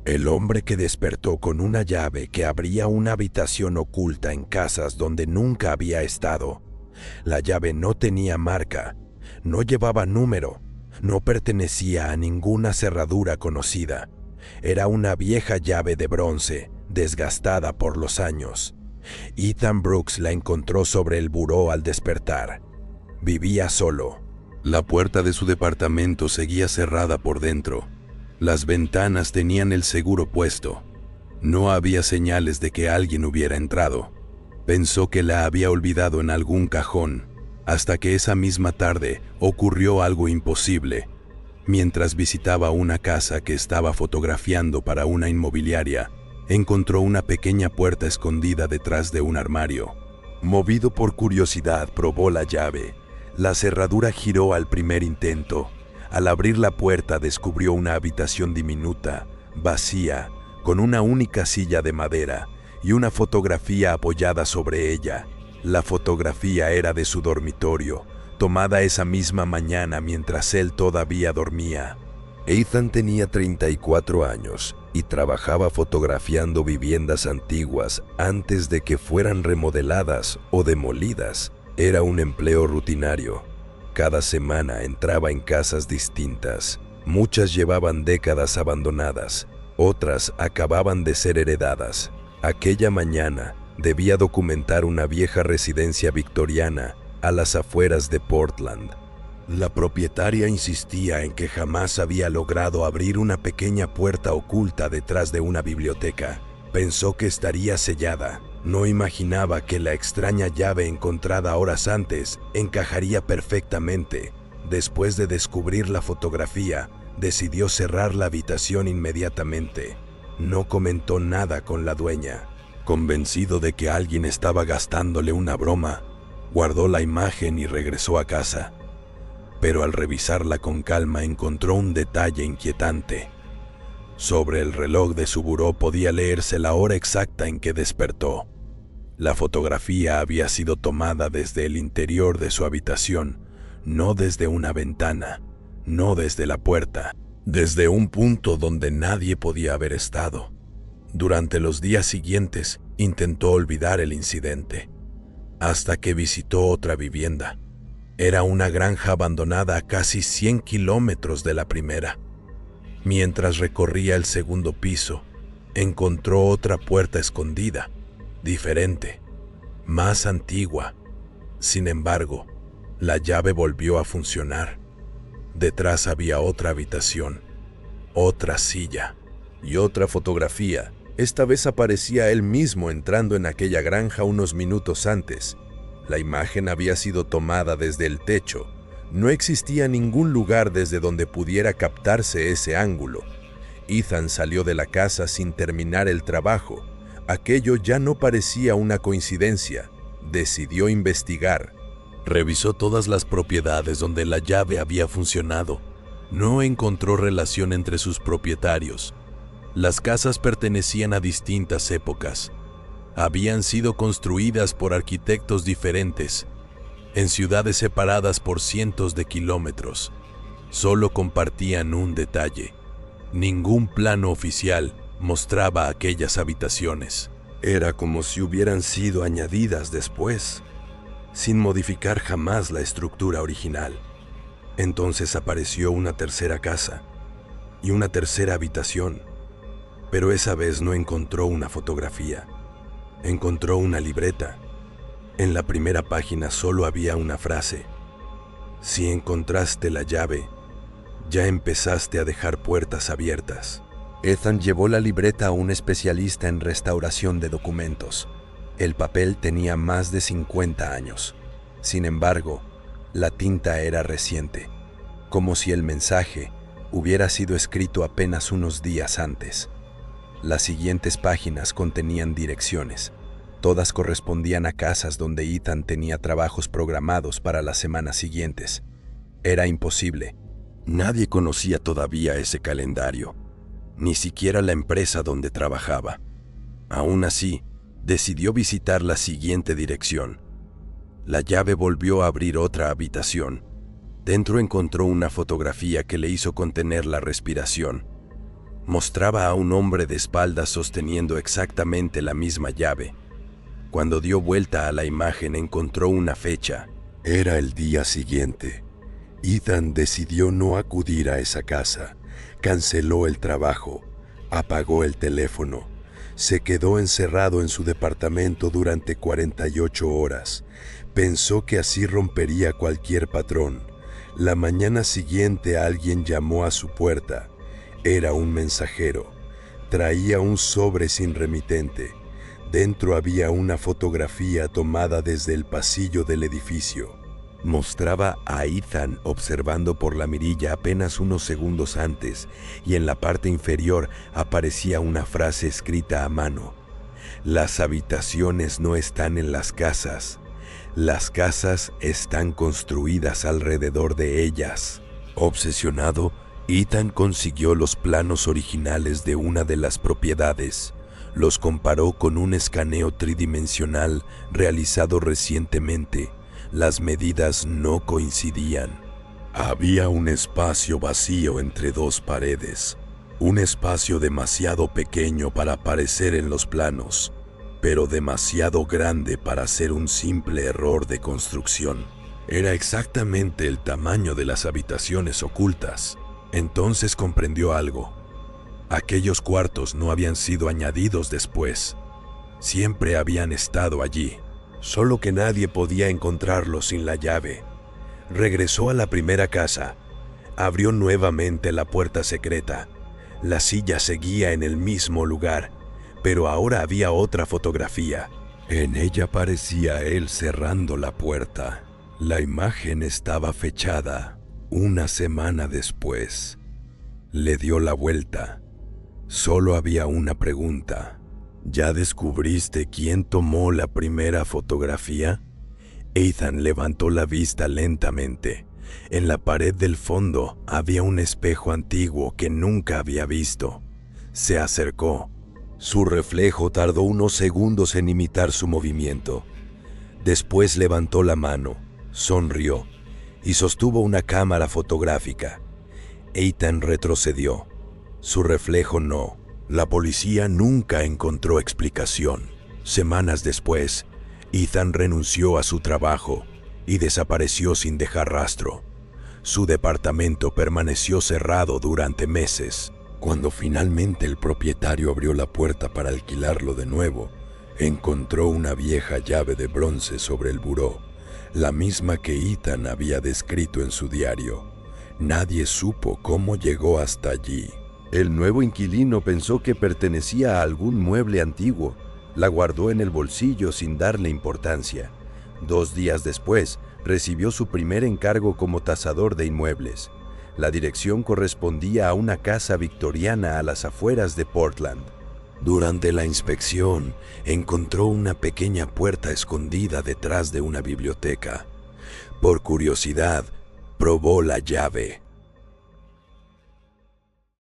El hombre que despertó con una llave que abría una habitación oculta en casas donde nunca había estado. La llave no tenía marca, no llevaba número, no pertenecía a ninguna cerradura conocida. Era una vieja llave de bronce, desgastada por los años. Ethan Brooks la encontró sobre el buró al despertar. Vivía solo. La puerta de su departamento seguía cerrada por dentro. Las ventanas tenían el seguro puesto. No había señales de que alguien hubiera entrado. Pensó que la había olvidado en algún cajón, hasta que esa misma tarde ocurrió algo imposible. Mientras visitaba una casa que estaba fotografiando para una inmobiliaria, encontró una pequeña puerta escondida detrás de un armario. Movido por curiosidad, probó la llave. La cerradura giró al primer intento. Al abrir la puerta descubrió una habitación diminuta, vacía, con una única silla de madera y una fotografía apoyada sobre ella. La fotografía era de su dormitorio, tomada esa misma mañana mientras él todavía dormía. Ethan tenía 34 años y trabajaba fotografiando viviendas antiguas antes de que fueran remodeladas o demolidas. Era un empleo rutinario. Cada semana entraba en casas distintas. Muchas llevaban décadas abandonadas, otras acababan de ser heredadas. Aquella mañana debía documentar una vieja residencia victoriana a las afueras de Portland. La propietaria insistía en que jamás había logrado abrir una pequeña puerta oculta detrás de una biblioteca. Pensó que estaría sellada. No imaginaba que la extraña llave encontrada horas antes encajaría perfectamente. Después de descubrir la fotografía, decidió cerrar la habitación inmediatamente. No comentó nada con la dueña. Convencido de que alguien estaba gastándole una broma, guardó la imagen y regresó a casa. Pero al revisarla con calma encontró un detalle inquietante. Sobre el reloj de su buró podía leerse la hora exacta en que despertó. La fotografía había sido tomada desde el interior de su habitación, no desde una ventana, no desde la puerta, desde un punto donde nadie podía haber estado. Durante los días siguientes intentó olvidar el incidente, hasta que visitó otra vivienda. Era una granja abandonada a casi 100 kilómetros de la primera. Mientras recorría el segundo piso, encontró otra puerta escondida, diferente, más antigua. Sin embargo, la llave volvió a funcionar. Detrás había otra habitación, otra silla y otra fotografía. Esta vez aparecía él mismo entrando en aquella granja unos minutos antes. La imagen había sido tomada desde el techo. No existía ningún lugar desde donde pudiera captarse ese ángulo. Ethan salió de la casa sin terminar el trabajo. Aquello ya no parecía una coincidencia. Decidió investigar. Revisó todas las propiedades donde la llave había funcionado. No encontró relación entre sus propietarios. Las casas pertenecían a distintas épocas. Habían sido construidas por arquitectos diferentes, en ciudades separadas por cientos de kilómetros. Solo compartían un detalle. Ningún plano oficial mostraba aquellas habitaciones. Era como si hubieran sido añadidas después, sin modificar jamás la estructura original. Entonces apareció una tercera casa y una tercera habitación, pero esa vez no encontró una fotografía. Encontró una libreta. En la primera página solo había una frase: si encontraste la llave, ya empezaste a dejar puertas abiertas. Ethan llevó la libreta a un especialista en restauración de documentos. El papel tenía más de 50 años. Sin embargo, la tinta era reciente, como si el mensaje hubiera sido escrito apenas unos días antes. Las siguientes páginas contenían direcciones. Todas correspondían a casas donde Ethan tenía trabajos programados para las semanas siguientes. Era imposible. Nadie conocía todavía ese calendario, ni siquiera la empresa donde trabajaba. Aún así, decidió visitar la siguiente dirección. La llave volvió a abrir otra habitación. Dentro encontró una fotografía que le hizo contener la respiración. Mostraba a un hombre de espaldas sosteniendo exactamente la misma llave. Cuando dio vuelta a la imagen encontró una fecha. Era el día siguiente. Ethan decidió no acudir a esa casa. Canceló el trabajo. Apagó el teléfono. Se quedó encerrado en su departamento durante 48 horas. Pensó que así rompería cualquier patrón. La mañana siguiente alguien llamó a su puerta. Era un mensajero. Traía un sobre sin remitente. Dentro había una fotografía tomada desde el pasillo del edificio. Mostraba a Ethan observando por la mirilla apenas unos segundos antes, y en la parte inferior aparecía una frase escrita a mano. Las habitaciones no están en las casas están construidas alrededor de ellas. Obsesionado, Ethan consiguió los planos originales de una de las propiedades. Los comparó con un escaneo tridimensional realizado recientemente. Las medidas no coincidían. Había un espacio vacío entre dos paredes, un espacio demasiado pequeño para aparecer en los planos, pero demasiado grande para ser un simple error de construcción. Era exactamente el tamaño de las habitaciones ocultas. Entonces comprendió algo. Aquellos cuartos no habían sido añadidos después. Siempre habían estado allí, solo que nadie podía encontrarlos sin la llave. Regresó a la primera casa. Abrió nuevamente la puerta secreta. La silla seguía en el mismo lugar, pero ahora había otra fotografía. En ella parecía él cerrando la puerta. La imagen estaba fechada una semana después. Le dio la vuelta. Solo había una pregunta. ¿Ya descubriste quién tomó la primera fotografía? Ethan levantó la vista lentamente. En la pared del fondo había un espejo antiguo que nunca había visto. Se acercó. Su reflejo tardó unos segundos en imitar su movimiento. Después levantó la mano, sonrió y sostuvo una cámara fotográfica. Ethan retrocedió. Su reflejo no. La policía nunca encontró explicación. Semanas después, Ethan renunció a su trabajo y desapareció sin dejar rastro. Su departamento permaneció cerrado durante meses. Cuando finalmente el propietario abrió la puerta para alquilarlo de nuevo, encontró una vieja llave de bronce sobre el buró, la misma que Ethan había descrito en su diario. Nadie supo cómo llegó hasta allí. El nuevo inquilino pensó que pertenecía a algún mueble antiguo. La guardó en el bolsillo sin darle importancia. 2 días después, recibió su primer encargo como tasador de inmuebles. La dirección correspondía a una casa victoriana a las afueras de Portland. Durante la inspección, encontró una pequeña puerta escondida detrás de una biblioteca. Por curiosidad, probó la llave.